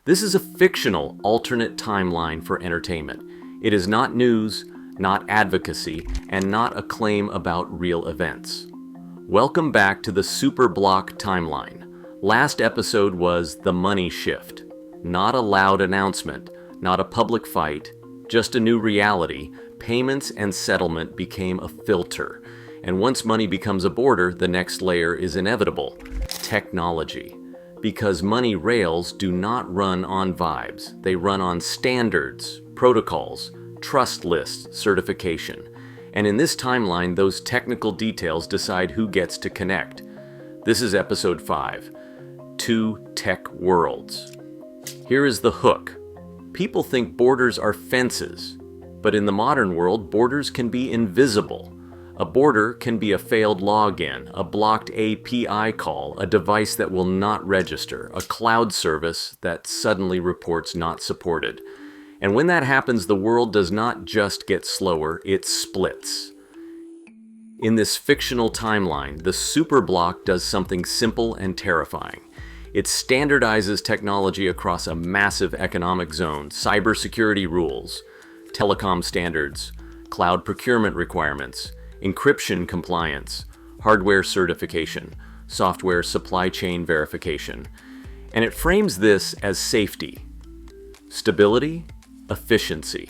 This is a fictional alternate timeline for entertainment. It is not news, not advocacy, and not a claim about real events. Welcome back to the Super Block Timeline. Last episode was The Money Shift. Not a loud announcement, not a public fight, just a new reality. Payments and settlement became a filter. And once money becomes a border, the next layer is inevitable: technology. Because money rails do not run on vibes. They run on standards, protocols, trust lists, certification. And in this timeline, those technical details decide who gets to connect. This is episode 5, Two Tech Worlds. Here is the hook. People think borders are fences, but in the modern world, borders can be invisible. A border can be a failed login, a blocked API call, a device that will not register, a cloud service that suddenly reports not supported. And when that happens, the world does not just get slower, it splits. In this fictional timeline, the superblock does something simple and terrifying. It standardizes technology across a massive economic zone: cybersecurity rules, telecom standards, cloud procurement requirements, encryption compliance, hardware certification, software supply chain verification. And it frames this as safety, stability, efficiency.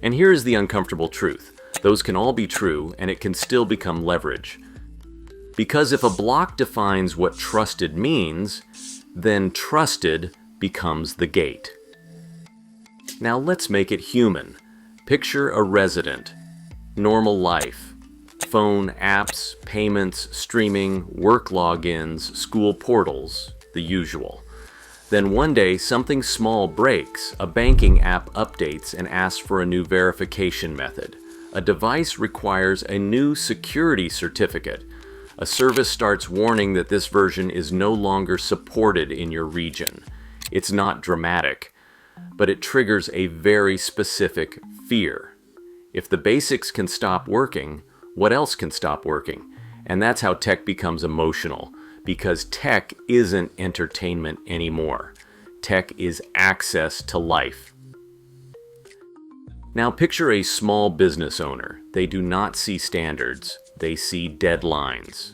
And here is the uncomfortable truth. Those can all be true, and it can still become leverage. Because if a block defines what trusted means, then trusted becomes the gate. Now let's make it human. Picture a resident, normal life. Phone, apps, payments, streaming, work logins, school portals, the usual. Then one day, something small breaks. A banking app updates and asks for a new verification method. A device requires a new security certificate. A service starts warning that this version is no longer supported in your region. It's not dramatic, but it triggers a very specific fear. If the basics can stop working, what else can stop working? And that's how tech becomes emotional, because tech isn't entertainment anymore. Tech is access to life. Now picture a small business owner. They do not see standards, they see deadlines.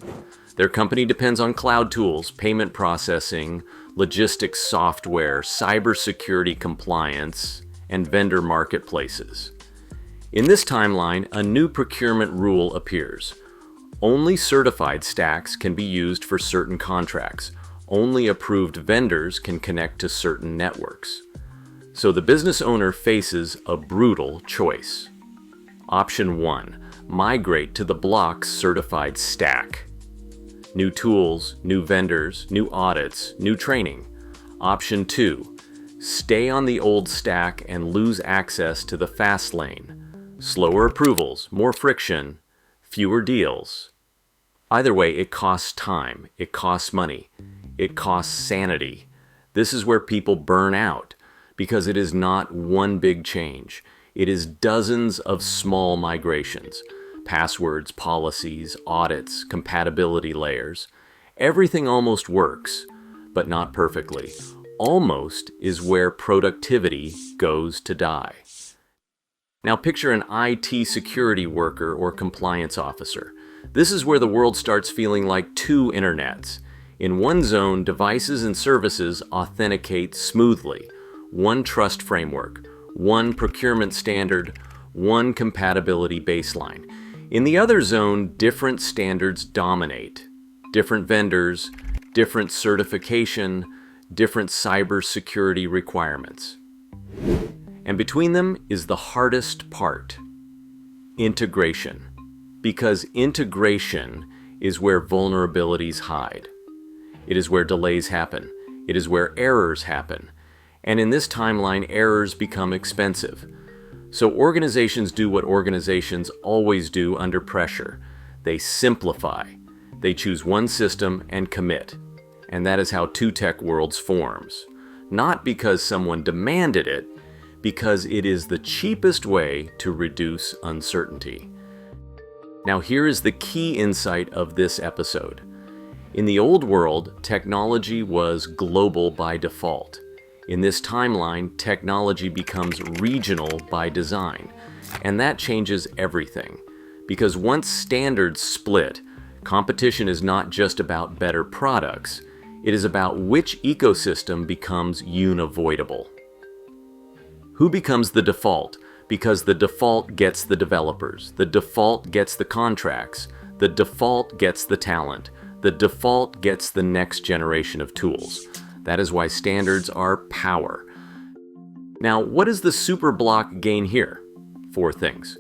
Their company depends on cloud tools, payment processing, logistics software, cybersecurity compliance, and vendor marketplaces. In this timeline, a new procurement rule appears. Only certified stacks can be used for certain contracts. Only approved vendors can connect to certain networks. So the business owner faces a brutal choice. Option 1, migrate to the block's certified stack. New tools, new vendors, new audits, new training. Option 2, stay on the old stack and lose access to the fast lane. Slower approvals, more friction, fewer deals. Either way, it costs time, it costs money, it costs sanity. This is where people burn out, because it is not one big change. It is dozens of small migrations. Passwords, policies, audits, compatibility layers. Everything almost works, but not perfectly. Almost is where productivity goes to die. Now picture an IT security worker or compliance officer. This is where the world starts feeling like two internets. In one zone, devices and services authenticate smoothly. One trust framework, one procurement standard, one compatibility baseline. In the other zone, different standards dominate. Different vendors, different certification, different cybersecurity requirements. And between them is the hardest part: integration. Because integration is where vulnerabilities hide. It is where delays happen. It is where errors happen. And in this timeline, errors become expensive. So organizations do what organizations always do under pressure. They simplify. They choose one system and commit. And that is how Two Tech Worlds forms. Not because someone demanded it, because it is the cheapest way to reduce uncertainty. Now here is the key insight of this episode. In the old world, technology was global by default. In this timeline, technology becomes regional by design, and that changes everything. Because once standards split, competition is not just about better products, it is about which ecosystem becomes unavoidable. Who becomes the default? Because the default gets the developers, the default gets the contracts, the default gets the talent, the default gets the next generation of tools. That is why standards are power. Now, what does the super block gain here? 4 things.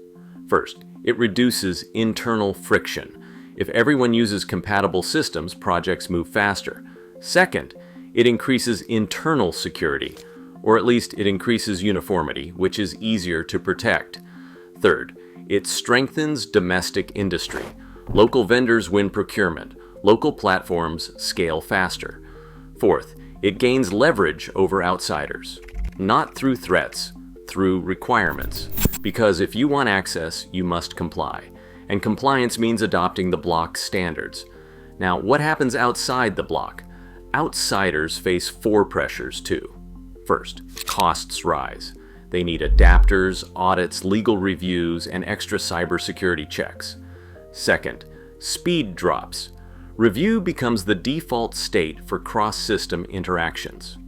First, it reduces internal friction. If everyone uses compatible systems, projects move faster. Second, it increases internal security, or at least it increases uniformity, which is easier to protect. Third, it strengthens domestic industry. Local vendors win procurement. Local platforms scale faster. Fourth, it gains leverage over outsiders. Not through threats, through requirements. Because if you want access, you must comply. And compliance means adopting the block's standards. Now, what happens outside the block? Outsiders face 4 pressures too. First, costs rise. They need adapters, audits, legal reviews, and extra cybersecurity checks. Second, speed drops. Review becomes the default state for cross-system interactions.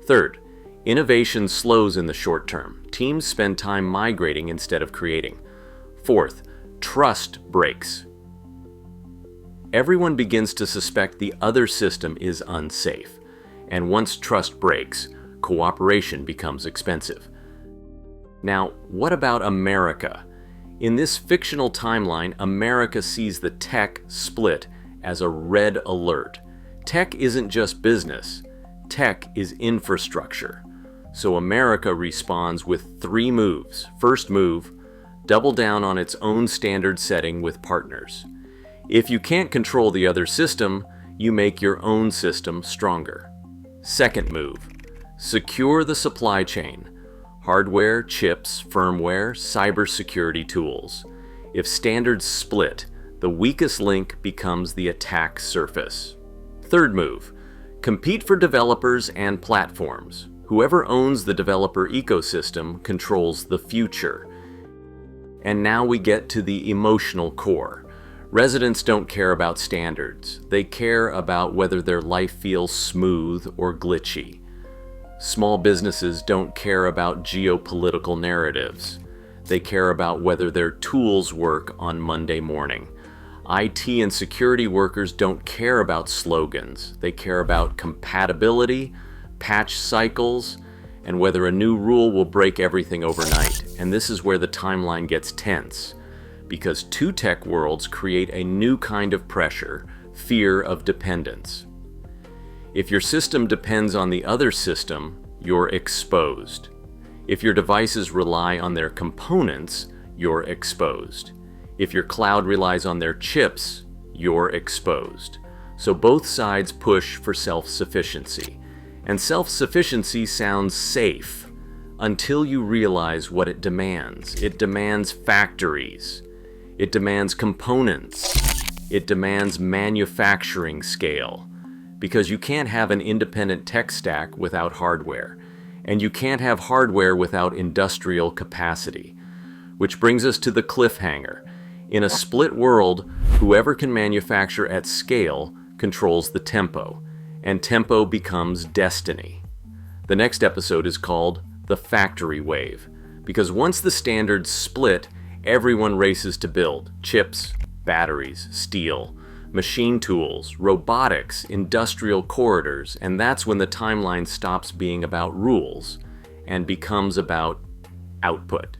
Third, innovation slows in the short term. Teams spend time migrating instead of creating. Fourth, trust breaks. Everyone begins to suspect the other system is unsafe. And once trust breaks, cooperation becomes expensive. Now, what about America? In this fictional timeline, America sees the tech split as a red alert. Tech isn't just business. Tech is infrastructure. So America responds with 3 moves. First move, double down on its own standard setting with partners. If you can't control the other system, you make your own system stronger. Second move, secure the supply chain. Hardware, chips, firmware, cybersecurity tools. If standards split, the weakest link becomes the attack surface. Third move, compete for developers and platforms. Whoever owns the developer ecosystem controls the future. And now we get to the emotional core. Residents don't care about standards. They care about whether their life feels smooth or glitchy. Small businesses don't care about geopolitical narratives. They care about whether their tools work on Monday morning. IT and security workers don't care about slogans. They care about compatibility, patch cycles, and whether a new rule will break everything overnight. And this is where the timeline gets tense, because 2 tech worlds create a new kind of pressure, fear of dependence. If your system depends on the other system, you're exposed. If your devices rely on their components, you're exposed. If your cloud relies on their chips, you're exposed. So both sides push for self-sufficiency. And self-sufficiency sounds safe until you realize what it demands. It demands factories. It demands components. It demands manufacturing scale. Because you can't have an independent tech stack without hardware. And you can't have hardware without industrial capacity. Which brings us to the cliffhanger. In a split world, whoever can manufacture at scale controls the tempo. And tempo becomes destiny. The next episode is called The Factory Wave. Because once the standards split, everyone races to build chips, batteries, steel, machine tools, robotics, industrial corridors, and that's when the timeline stops being about rules and becomes about output.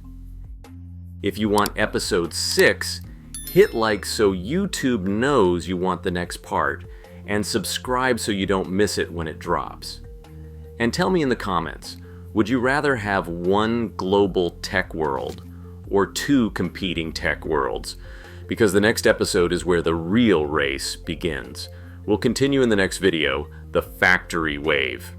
If you want episode 6, hit like so YouTube knows you want the next part, and subscribe so you don't miss it when it drops. And tell me in the comments, would you rather have one global tech world or 2 competing tech worlds? Because the next episode is where the real race begins. We'll continue in the next video, The Factory Wave.